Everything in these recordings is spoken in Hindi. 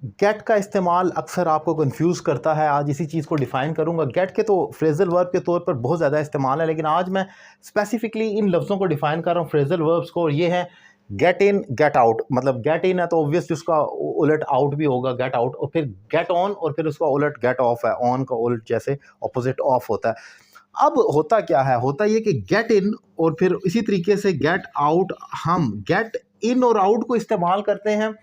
गेट का इस्तेमाल अक्सर आपको कंफ्यूज करता है। आज इसी चीज़ को डिफ़ाइन करूंगा। गेट के तो फ्रेजल वर्ब के तौर पर बहुत ज़्यादा इस्तेमाल है, लेकिन आज मैं स्पेसिफिकली इन लफ्ज़ों को डिफ़ाइन कर रहा हूँ, फ्रेजल वर्ब्स को। और ये है गेट इन, गेट आउट। मतलब गेट इन है तो ऑब्वियसली उसका उलट आउट भी होगा, गेट आउट। और फिर गेट ऑन, और फिर उसका उलट गेट ऑफ है। ऑन का उलट जैसे अपोजिट ऑफ होता है। अब होता क्या है, होता ये कि गेट इन और फिर इसी तरीके से गेट आउट, हम गेट इन और आउट को इस्तेमाल करते हैं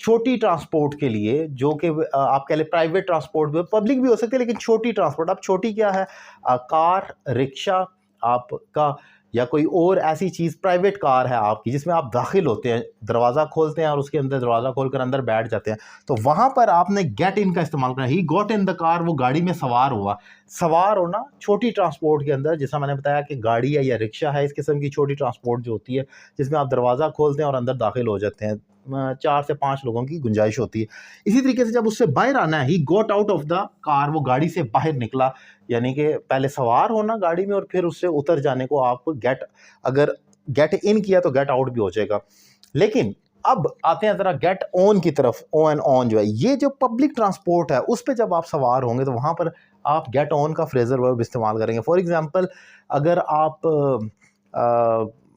छोटी ट्रांसपोर्ट के लिए, जो कि आप कह लें प्राइवेट ट्रांसपोर्ट भी, पब्लिक भी हो सकती है, लेकिन छोटी ट्रांसपोर्ट। अब छोटी क्या है, कार, रिक्शा आपका, या कोई और ऐसी चीज़, प्राइवेट कार है आपकी जिसमें आप दाखिल होते हैं, दरवाज़ा खोलते हैं और उसके अंदर दरवाज़ा खोलकर अंदर बैठ जाते हैं, तो वहाँ पर आपने गेट इन का इस्तेमाल करना। He got in the car, वो गाड़ी में सवार हुआ। सवार होना छोटी ट्रांसपोर्ट के अंदर, जैसा मैंने बताया कि गाड़ी है या रिक्शा है, इस किस्म की छोटी ट्रांसपोर्ट जो होती है जिसमें आप दरवाज़ा खोलते हैं और अंदर दाखिल हो जाते हैं, 4 से 5 लोगों की गुंजाइश होती है। इसी तरीके से जब उससे बाहर आना है, he got out of the car, वो गाड़ी से बाहर निकला, यानी कि पहले सवार होना गाड़ी में और फिर उससे उतर जाने को आप गेट, अगर गेट इन किया तो गेट आउट भी हो जाएगा। लेकिन अब आते हैं ज़रा गेट ऑन की तरफ। ओ एंड ऑन जो है, ये जो पब्लिक ट्रांसपोर्ट है उस पर जब आप सवार होंगे तो वहाँ पर आप गेट ऑन का फ्रेजल वर्ब इस्तेमाल करेंगे। फॉर एग्जांपल, अगर आप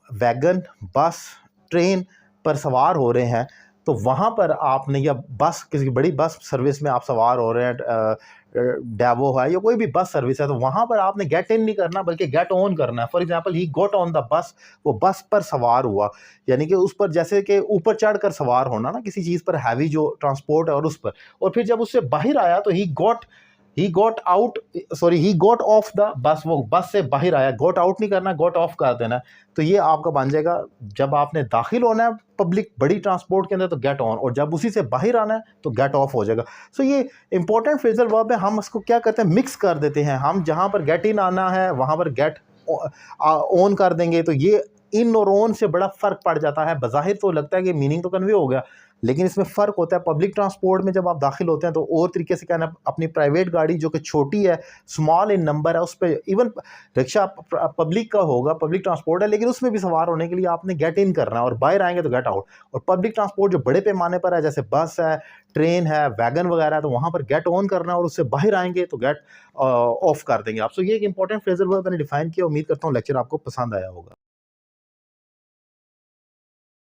वैगन, बस, ट्रेन पर सवार हो रहे हैं तो वहाँ पर आपने, या बस, किसी बड़ी बस सर्विस में आप सवार हो रहे हैं, डेवो है या कोई भी बस सर्विस है, तो वहाँ पर आपने गेट इन नहीं करना बल्कि गेट ऑन करना है। For example, he got on the bus, वो बस पर सवार हुआ, यानी कि उस पर जैसे कि ऊपर चढ़कर सवार होना ना किसी चीज़ पर, हैवी जो ट्रांसपोर्ट है, और उस पर। और फिर जब उससे बाहर आया तो he got out, sorry, he got off the bus, वो बस से बाहर आया। गॉट आउट नहीं करना, गॉट ऑफ कर देना। तो ये आपका बन जाएगा, जब आपने दाखिल होना है पब्लिक बड़ी ट्रांसपोर्ट के अंदर तो गेट ऑन, और जब उसी से बाहर आना है तो गेट ऑफ हो जाएगा। सो ये इंपॉर्टेंट फ्रेजल वर्ब है। हम इसको क्या करते हैं, मिक्स कर देते हैं। हम जहाँ पर गेट इन आना है वहाँ पर गेट ऑन कर देंगे, तो ये इन और ऑन से बड़ा फ़र्क पड़ जाता है। बज़ाहिर तो लगता है कि मीनिंग तो कन्वे हो गया, लेकिन इसमें फ़र्क होता है। पब्लिक ट्रांसपोर्ट में जब आप दाखिल होते हैं तो और तरीके से कहना, अपनी प्राइवेट गाड़ी जो कि छोटी है, स्मॉल इन नंबर है, उस पर, इवन रिक्शा पब्लिक का होगा, पब्लिक ट्रांसपोर्ट है, लेकिन उसमें भी सवार होने के लिए आपने गेट इन करना है, और बाहर आएंगे तो गेट आउट। और पब्लिक ट्रांसपोर्ट जो बड़े पैमाने पर है, जैसे बस है, ट्रेन है, वैगन वगैरह है, तो वहाँ पर गेट ऑन करना है, और उससे बाहर आएंगे तो गेट ऑफ कर देंगे आप। सो ये एक इंपॉर्टेंट फ्रेजल वर्ब मैंने डिफाइन किया। उम्मीद करता हूँ लेक्चर आपको पसंद आया होगा।